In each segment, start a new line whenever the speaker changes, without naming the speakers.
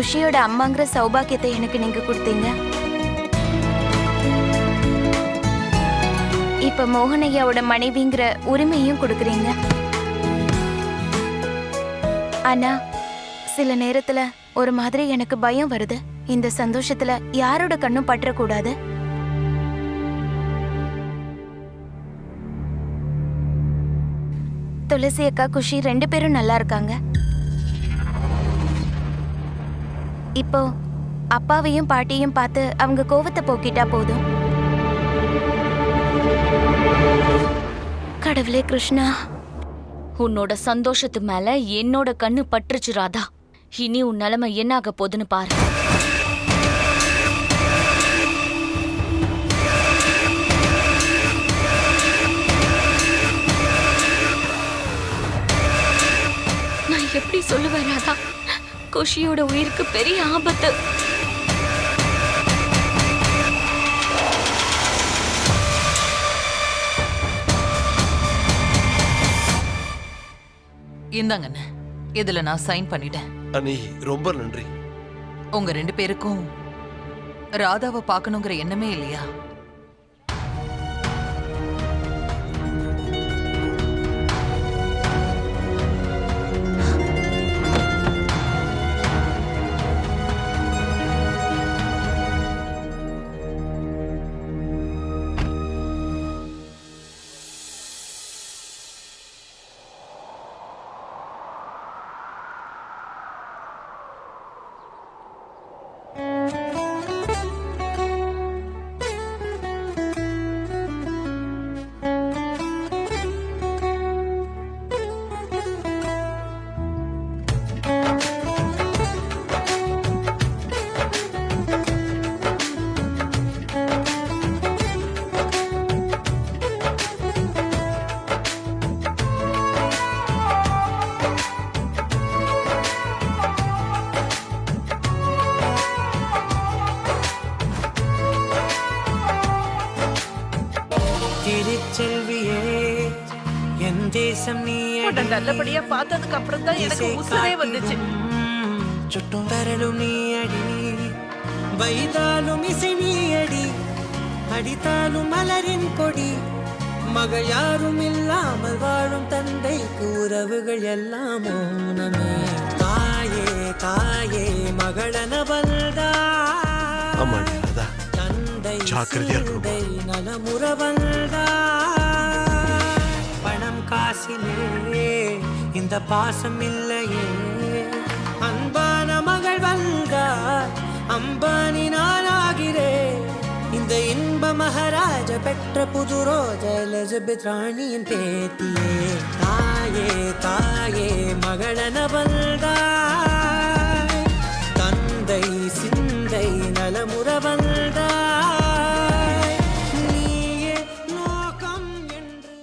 குஷியோட அம்மாங்கிற சௌபாக்கியத்தை எனக்கு நீங்க கொடுத்தீங்க. இப்ப மோகனையாவோட மனைவிங்கிற உரிமையும் கொடுக்குறீங்க. ஆனா சில நேரத்துல ஒரு மாதிரி எனக்கு பயம் வருது. இந்த சந்தோஷத்துல யாரோட கண்ணும் பற்றக்கூடாது. துளசி அக்கா, குஷி 2 பேரும் நல்லா இருக்காங்க. இப்போ அப்பாவையும் பாட்டியும் பார்த்து அவங்க கோவத்தை போக்கிட்டா போதும். கடவுளே கிருஷ்ணா,
உன்னோட சந்தோஷத்து மேல என்னோட கண்ணு பற்றுச்சு ராதா. இனி உன் நிலைமை என்ன ஆக போகுதுன்னு பாரு. நான் எப்படி சொல்லுவேன் ராதா? குஷியோட உயிருக்கு பெரிய ஆபத்து.
இந்தாங்கண்ணே, இதுல நான் சைன் பண்ணிட்டேன்.
அண்ணி ரொம்ப நன்றி.
உங்க 2 பேருக்கும் ராதாவை பார்க்கணுங்கிற எண்ணமே இல்லையா?
திருச்செல்வியே, என் தேசம் நீ.
நல்லபடியா பார்த்ததுக்கு அப்புறம் தான் எனக்கு உசுரே வந்துச்சு.
சுட்டும் வரலும் நீ அடி, வைதாலும் இசை நீ அடி, அடித்தாலும் மலரின் கொடி. மகள் யாரும் இல்லாமல் வாழும் தந்தைக்கு உறவுகள் எல்லாம் மௌனமே. தாயே தாயே மகளன வந்தா, தந்தை நலமுற வந்தா. பணம் காசிலே இந்த பாசம் இல்லையே, அன்பான மகள் வந்தா அம்பானி நானாகிறேன். இந்த இன்ப மகாராஜ பெற்ற புது ரோஜ எலிசபெத் ராணியின் பேத்தியே. தாயே தாயே மகளன வந்தாய், தந்தை சிந்தை நலமுற வந்தாய். நீயே லோகம் என்று.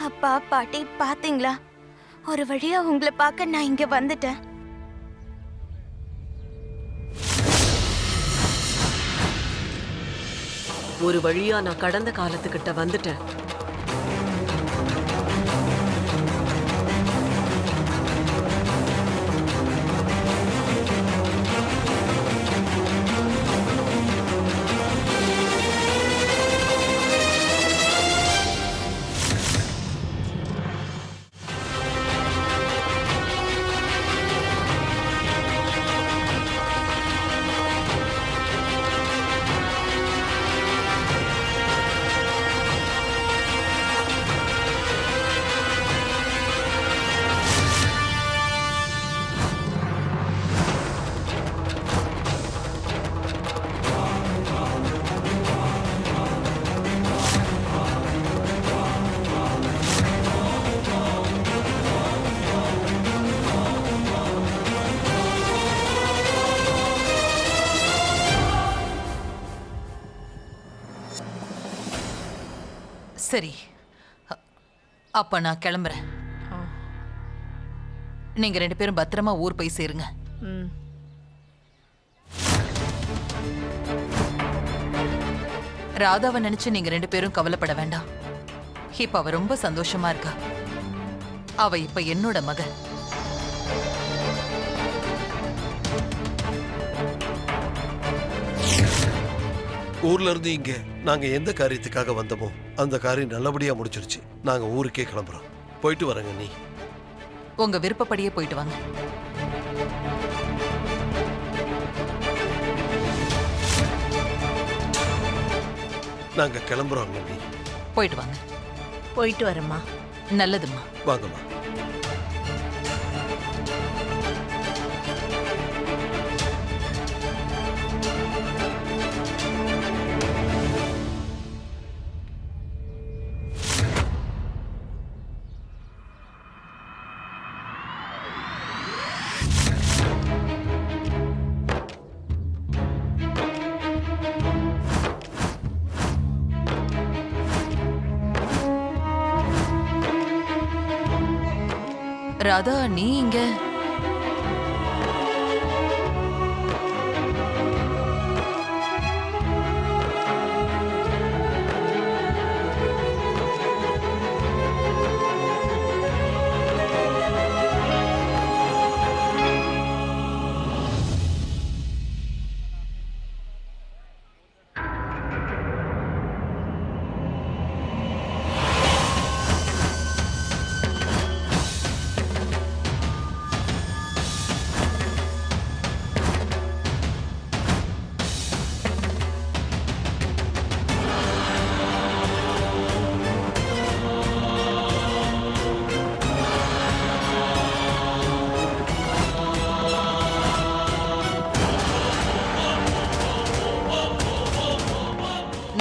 அப்பா பாட்டி பாத்தீங்களா, ஒரு வழியா உங்களை பார்க்க நான் இங்க வந்துட்டேன்.
ஒரு வழியா நான் கடந்த காலத்துக்கிட்ட வந்துட்டேன்.
சரி, அப்ப நான் கிளம்புறேன். நீங்க 2 பேரும் பத்திரமா ஊர் போய் சேருங்க.
ம்.
ராதாவை நினைச்சு நீங்க 2 பேரும் கவலைப்பட வேண்டாம். இப்ப அவ ரொம்ப சந்தோஷமா இருக்கா. அவ இப்ப என்னோட மக.
ஊர்ல இருந்து இங்க நாங்க எந்த காரியத்துக்காக வந்தோமோ அந்த காரியம் நல்லபடியா முடிச்சிருச்சு. நாங்க ஊருக்கே கிளம்புறோம். போயிட்டு வரேங்க. நீ
உங்க விருப்பப்படியே போயிட்டு வாங்க.
நாங்க கிளம்புறோம். நீ
போயிட்டு வாங்க.
போயிட்டு வரேம்மா.
நல்லதும்மா.
வாங்கம்மா.
ராதா, நீ இங்க?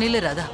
நில்லு ராதா.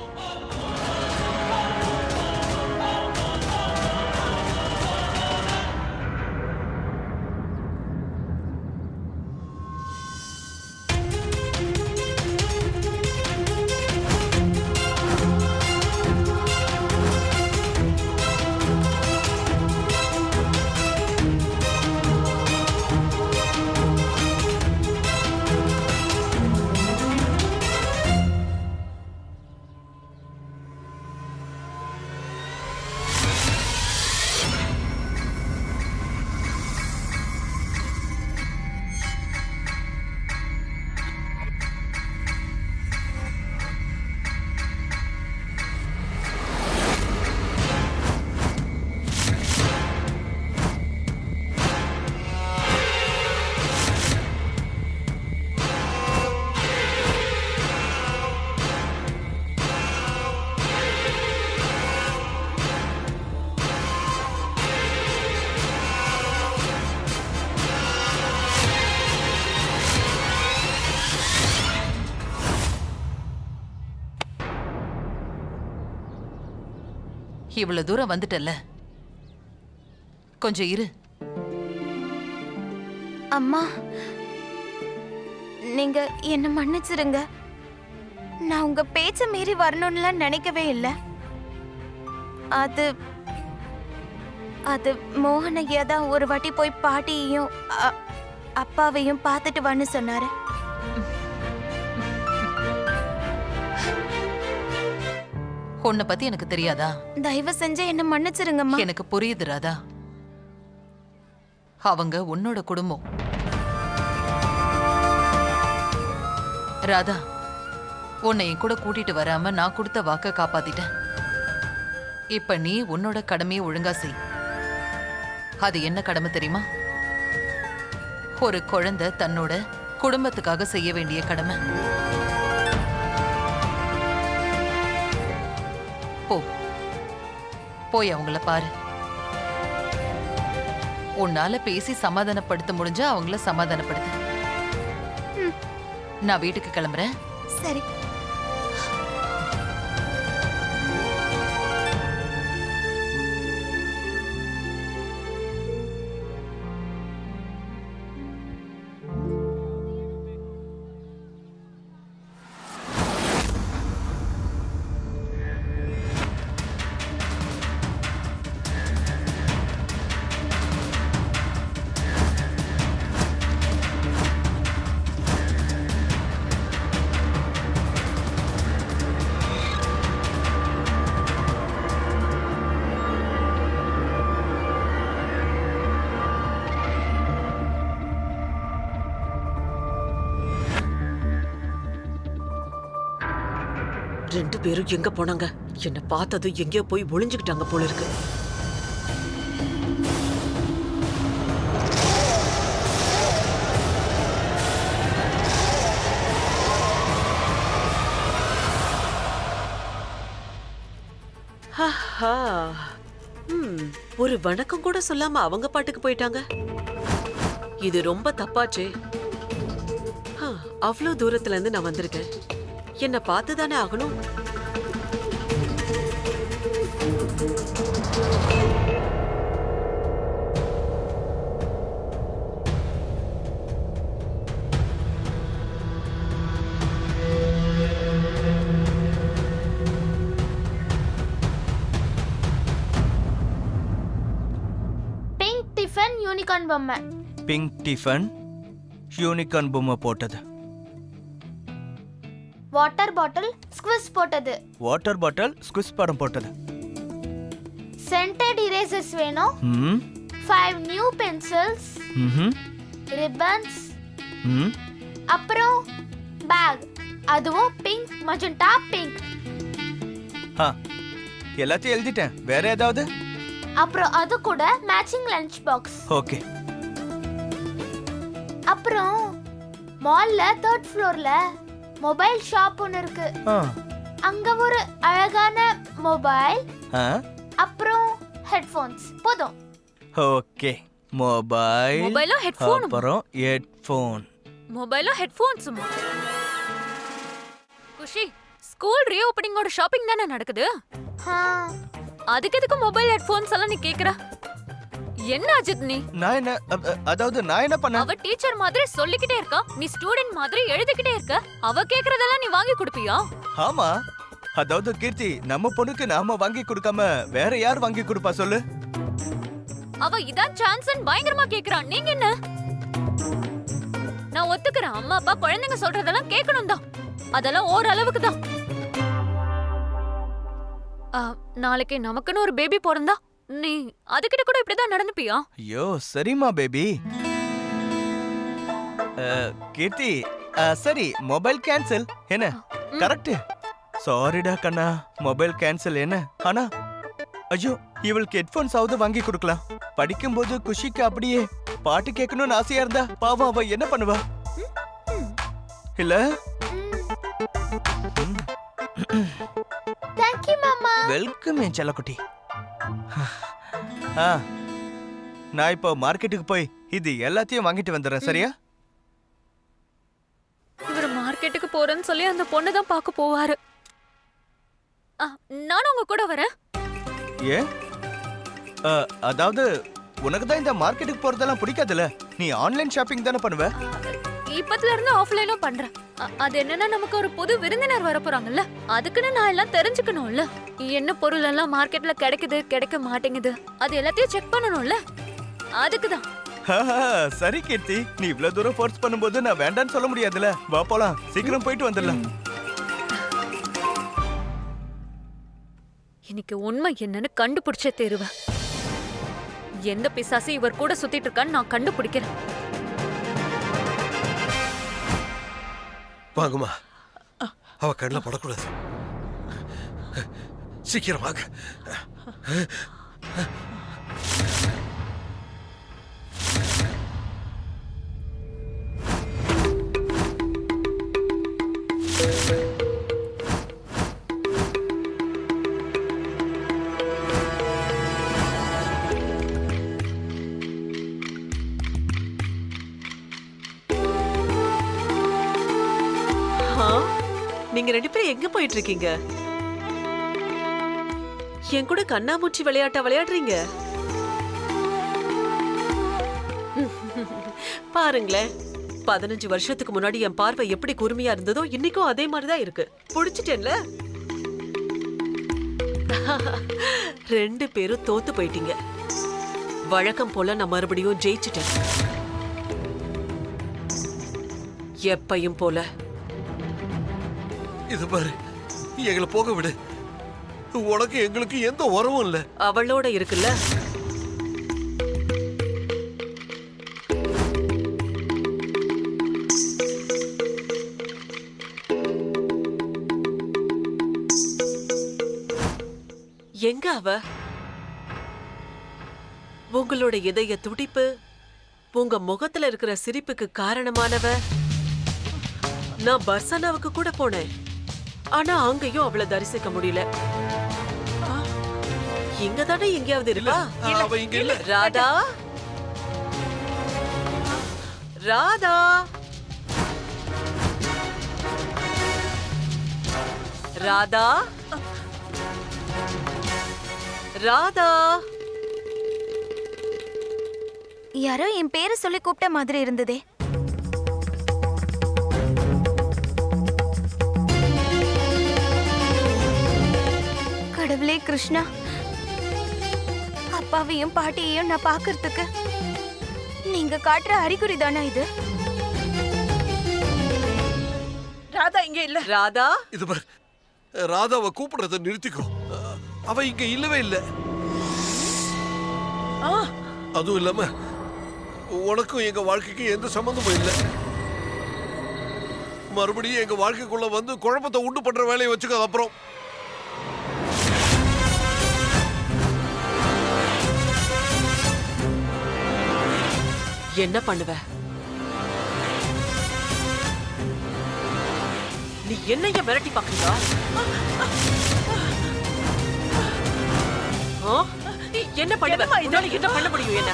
இவ்வளவு தூரம் வந்துட்டல்ல, கொஞ்சம் இரு.
அம்மா, நீங்க என்ன மன்னிச்சிருங்க. நான் உங்க பேச்ச மீறி வரணும்னுலாம் நினைக்கவே இல்லை. அது அது மோகனையா தான் ஒரு வாட்டி போய் பாட்டியையும் அப்பாவையும் பார்த்துட்டு வான்னு சொன்னாரு.
உன்னை பத்தி எனக்கு தெரியாதா?
தயவு செஞ்சு என்ன மன்னிச்சிருங்கம்மா.
எனக்கு புரியுது ராதா. அவங்க உன்னோட குடும்பம். ராதா, உன்னை என் கூட கூட்டிட்டு வராம நான் கொடுத்த வாக்க காப்பாத்திட்டேன். இப்ப நீ உன்னோட கடமையை ஒழுங்கா செய். அது என்ன கடமை தெரியுமா? ஒரு குழந்தை தன்னோட குடும்பத்துக்காக செய்ய வேண்டிய கடமை. போ, போய் அவங்கள பாரு. உன்னால பேசி சமாதானப்படுத்த முடிஞ்சா அவங்கள சமாதானப்படுத்து. நான் வீட்டுக்கு கிளம்புறேன்.
சரி.
பேரும் எங்க போனாங்க? என்ன பார்த்தது எங்கேயோ போய் ஒளிஞ்சுக்கிட்டாங்க போல இருக்கு. ஆஹா. ஒரு வணக்கம் கூட சொல்லாம அவங்க பாட்டுக்கு போயிட்டாங்க. இது ரொம்ப தப்பாச்சே. அவ்வளோ தூரத்துல இருந்து நான் வந்திருக்கேன். என்ன பார்த்து தானே ஆகணும்.
பிங்க் டிஃபன் யூனிகார்ன் பொம்மை.
பிங்க் டிஃபன் யூனிகார்ன் பொம்மை போட்டது.
வாட்டர் பாட்டில் ஸ்குவிஸ் போட்டது.
வாட்டர் பாட்டில் ஸ்குவிஸ் படம் போட்டது.
சென்டட் இரேசர்ஸ் வேணும். 5 நியூ பென்சில்ஸ், ரிப்பன்ஸ், அப்புறம் பேக், அதுவும் பிங்க் மஜெண்டா பிங்க்.
எல்லாத்தையும் எழுதிட்டேன். வேற ஏதாவது?
அப்புறம் அது கூட மேட்சிங் லஞ்ச் பாக்ஸ்.
ஓகே.
அப்புறம் மால்ல 3rd ஃப்ளோர்ல மொபைல் ஷாப் ஒன்னு இருக்கு. அங்க ஒரு அழகான மொபைல், அப்புறம் ஹெட்போன்ஸ். போதும்.
ஓகே.
மொபைலும் ஹெட்போனும்.
அப்புறம் ஹெட்போன்.
மொபைலும் ஹெட்போன்ஸும். குஷி, ஸ்கூல் ரீஓபனிங்கோட ஷாப்பிங் தானே நடக்குது. அதுக்கு எதுக்கு மொபைல் ஹெட்போன்ஸ் எல்லாம் நீ கேக்குற? என்ன அஜித் நீ?
நான் என்ன அதாவது நான் என்ன பண்ண?
அவ டீச்சர் மாதிரி சொல்லிக்கிட்டே இருக்கா, நீ ஸ்டூடெண்ட் மாதிரி எழுதிக்கிட்டே இருக்க. அவ கேக்குறதெல்லாம் நீ வாங்கி கொடுப்பியா?
ஆமா. அதாவது கீர்த்தி, நம்ம பொண்ணுக்கு நாம வாங்கி கொடுக்காம வேற யார் வாங்கி கொடுப்பா சொல்லு?
அவ இதான் சான்ஸ்னு பயங்கரமா கேக்குறா. நீங்க என்ன? நான் ஒத்துக்கிறேன், அம்மா அப்பா குழந்தைங்க சொல்றதெல்லாம் கேட்கணும் தான். அதெல்லாம் ஓரளவுக்கு தான். நாளைக்கு நமக்குன்னு ஒரு பேபி பிறந்தா நீ அதுகிட்ட கூட இப்படிதான் நடந்துப்பியா?
ஐயோ சரிமா பேபி. கீர்த்தி, சரி மொபைல் கேன்சல் என்ன? கரெக்ட். சாரிடா கண்ணா, மொபைல் கேன்சல் என்ன? ஆனா ஐயோ, இவளுக்கு ஹெட்போன்ஸ் ஆவது வாங்கி கொடுக்கலாம். படிக்கும்போது குஷிக்கு அப்படியே பாட்டு கேட்கணும்னு ஆசையா இருந்தா பாவம் அவ என்ன பண்ணுவா இல்ல?
தேங்க் யூ மாமா.
வெல்கம் என் செல்லக்குட்டி. நான் இப்போ மார்க்கெட்டுக்கு போய் இது எல்லாத்தையும் வாங்கிட்டு வந்துடுறேன். சரியா?
இவர் மார்க்கெட்டுக்கு போறேன்னு சொல்லி அந்த பொண்ணு தான் பார்க்க போவாரு. நானும் உங்க கூட வரேன்.
ஏ, அதாவது உனக்கு தான் இந்த மார்க்கெட்டுக்கு போறதெல்லாம் பிடிக்காதுல்ல? நீ ஆன்லைன் ஷாப்பிங் தானே பண்ணுவ?
இப்பத்துல இருந்து ஆஃப்லைனும் பண்றேன். அது என்னன்னா, நமக்கு ஒரு புது விருந்தினர் வர போறாங்கல்ல, அதுக்குன்னு நான் எல்லாம் தெரிஞ்சுக்கணும்ல. என்ன பொருள் எல்லாம் மார்க்கெட்ல கிடைக்குது, கிடைக்க மாட்டேங்குது, அது எல்லாத்தையும் செக் பண்ணணும்ல. அதுக்குதான்.
சரி கீர்த்தி, நீ இவ்வளவு தூரம் ஃபோர்ஸ் பண்ணும்போது நான் வேண்டான்னு சொல்ல முடியாதுல. வா போலாம், சீக்கிரம் போயிட்டு வந்துடலாம்.
இன்னைக்கு உண்மை என்னன்னு கண்டுபிடிச்சே தேருவேன். எந்த பிசாசு இவர் கூட சுத்திட்டு இருக்கான்னு நான் கண்டுபிடிக்கிறேன்.
வாங்கம்மா, அவ கண்ணில் படக்கூடாது. சீக்கிரம் வாங்க.
நீங்க 2 பேரும் எங்க போயிட்டு இருக்கீங்க? என் கூட கண்ணாமூச்சி விளையாட்டா விளையாடுறீங்க? பாருங்களேன், 15 வருஷத்துக்கு முன்னாடி என் பார்வை எப்படி கூர்மையா இருந்ததோ இன்னைக்கும் அதே மாதிரிதான் இருக்கு. புடிச்சிட்டேன்ல? 2 பேரும் தோத்து போயிட்டீங்க. வழக்கம் போல நான் மறுபடியும் ஜெயிச்சிட்டேன். எப்பையும் போல.
இது பாரு, எங்களை போக விடு. உனக்கு எங்களுக்கு எந்த உறவும் இல்ல.
அவளோட இருக்குல்ல. எங்க அவ? உங்களோட இதய துடிப்பு, உங்க முகத்துல இருக்கிற சிரிப்புக்கு காரணமானவ. நான் பர்சனாவுக்கு கூட போனேன், ஆனா அங்கேயும் அவளை தரிசிக்க முடியல. இங்க தானே எங்கேயாவது இருக்கா?
அவ இங்க இல்ல.
ராதா, ராதா, ராதா, ராதா.
யாரோ என் பேரை சொல்லி கூப்பிட்ட மாதிரி இருந்ததே. கடவுளே கிருஷ்ணா, அப்பாவையும் பாட்டியையும் நான் பார்க்கறதுக்கு நீங்க காட்டுற அறிகுறி தானா இது?
ராதா இங்க இல்ல. ராதா,
இது பாரு, ராதாவை கூப்பிடுறத நிறுத்திக்கோ. அவ இங்க இல்லவே இல்ல. அதுவும் இல்லாம உனக்கும் எங்க வாழ்க்கைக்கு எந்த சம்பந்தமும் இல்ல. மறுபடியும் எங்க வாழ்க்கைக்குள்ள வந்து குழப்பத்தை உண்டு பண்ற வேலையை வச்சுக்கோ. அப்புறம்
என்ன பண்ணுவ? நீ என்னைய மிரட்டி பாக்குறா? என்ன பண்ணுவ? உன்னால என்ன பண்ண முடியும்? என்ன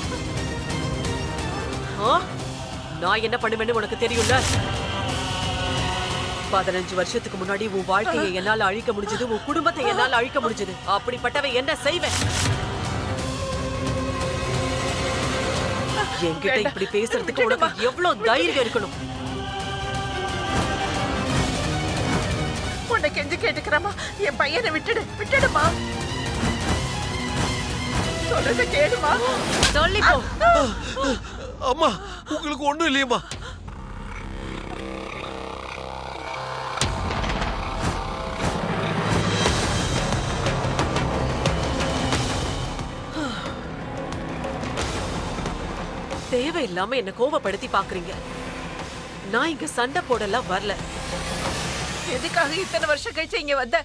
நான் என்ன பண்ணுவேன்னு உனக்கு தெரியும்ல. 15 வருஷத்துக்கு முன்னாடி உன் வாழ்க்கையை என்னால அழிக்க முடிஞ்சது, உன் குடும்பத்தை என்னால அழிக்க முடிஞ்சது. அப்படிப்பட்டவ என்ன செய்வேன்? என்கிட்ட இப்படி பேசுறதுக்கு உனக்கு எவ்வளவு தைரியம் இருக்கணும்?
உன்னை கெஞ்சி கேட்டுக்கிறமா, என் பையனை விட்டுடுமா. சொல்றத கேளுமா.
சொல்லி போ.
அம்மா, உங்களுக்கு ஒண்ணும் இல்லையம்மா.
தேவையில்லாம என்ன கோபப்படுத்தி பாக்குறீங்க. நான் இங்க சண்டை போடலாம் வரல.
எதுக்காக இத்தனை வருஷம் கழிச்சு இங்க வந்த?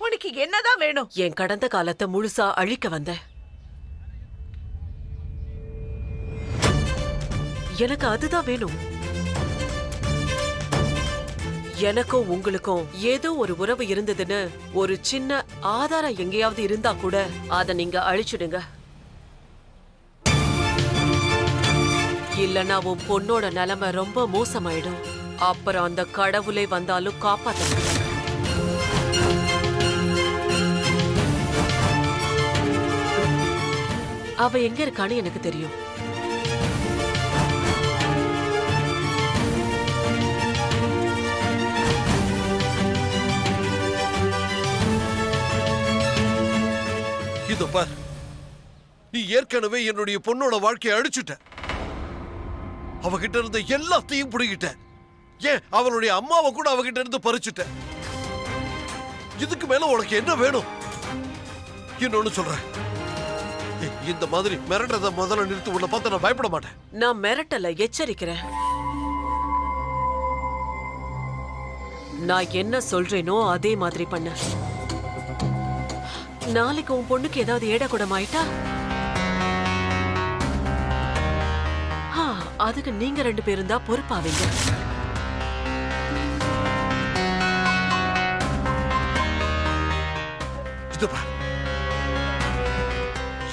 உனக்கு என்னதான் வேணும்?
என் கடந்த காலத்தை முழுசா அழிக்க வந்தேன். எனக்கு அதுதான் வேணும். எனக்கும் உங்களுக்கும் ஏதோ ஒரு உறவு இருந்ததுன்னு ஒரு சின்ன ஆதாரம் எங்கேயாவது இருந்தா கூட அதை நீங்க அழிச்சிடுங்க. இல்லனா உன் பொண்ணோட நிலைமை ரொம்ப மோசமாயிடும். அப்புறம் அந்த கடவுளே வந்தாலும் காப்பாற்ற முடியாது. அவ எங்க இருக்கான்னு எனக்கு தெரியும்.
இதோ பார், நீ ஏற்கனவே என்னுடைய பொண்ணோட வாழ்க்கையை அழிச்சுட்ட. அவகிட்ட இருந்த எல்லாத்தையும் புடிக்கிட்ட. ஏன் அவளுடைய அம்மாவை கூட அவகிட்ட இருந்து பறிச்சுட்ட. இதுக்கு மேல உனக்கு என்ன வேணும்? இன்னொன்னு சொல்றேன், இந்த மாதிரி மிரட்டத முதல்ல நிறுத்தி. உன்னை பார்த்து நான் பயப்பட மாட்டேன்.
நான் மிரட்டல, எச்சரிக்கிறேன். நான் என்ன சொல்றேனோ அதே மாதிரி பண்ண. நாளைக்கு உன் பொண்ணுக்கு ஏதாவது ஏடகுடமாயிட்டா அதுக்கு நீங்க 2 பேரும் தான் பொறுப்பாவீங்க.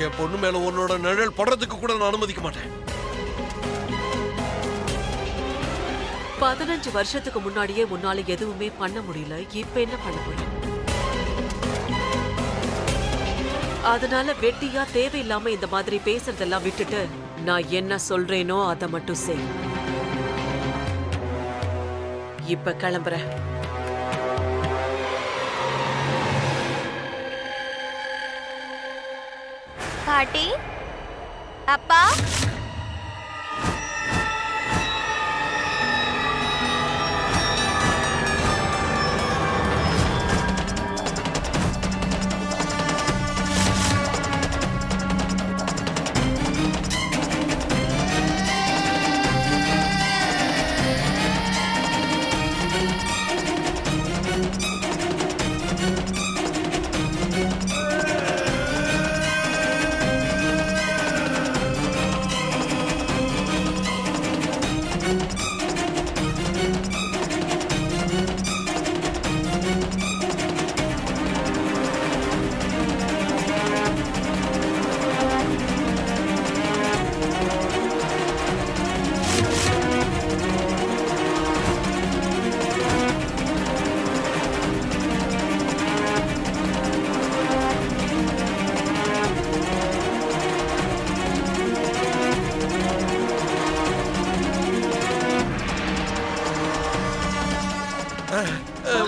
என் பொண்ணு மேல உன்னோட நிழல் படுறதுக்கு கூட நான் அனுமதிக்க மாட்டேன்.
15 வருஷத்துக்கு முன்னாடியே உன்னால எதுவுமே பண்ண முடியல. இப்ப என்ன பண்ண முடியும்? அதனால வெட்டியா தேவையில்லாம இந்த மாதிரி பேசுறதெல்லாம் விட்டுட்டு நான் என்ன சொல்றேனோ அதை மட்டும் செய். இப்ப கிளம்புறேன்.
பாட்டி, அப்பா,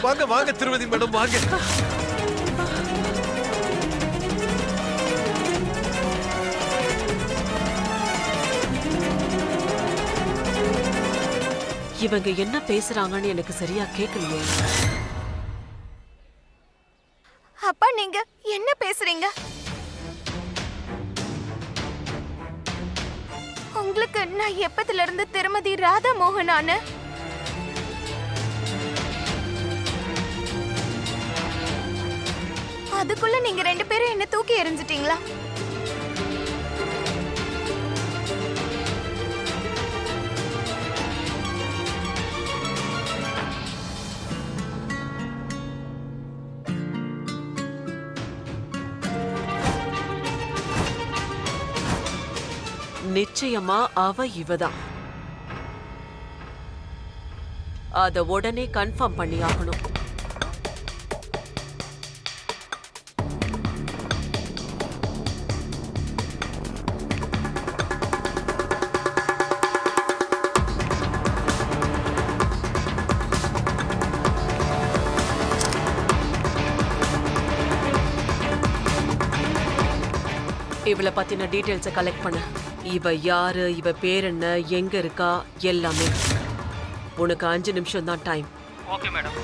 வாங்க வாங்க திருமதி மேடம் வாங்க.
இவங்க என்ன பேசுறாங்கன்னு எனக்கு சரியா கேட்கலையே.
அப்பா நீங்க என்ன பேசுறீங்க? உங்களுக்கு நான் எப்பத்துல இருந்து திருமதி ராதா மோகனானு? அதுக்குள்ள நீங்க 2 பேரும் என்ன தூக்கி எறிஞ்சிட்டீங்களா?
நிச்சயமா அவ இவதான். அத உடனே கன்ஃபார்ம் பண்ணி ஆகணும். இவளை பத்தின டீடைல்ஸை கலெக்ட் பண்ண. இவ யாரு, இவ பேர் என்ன, எங்க இருக்கா எல்லாமே. உனக்கு 5 நிமிஷம் தான் டைம்.
Okay madam.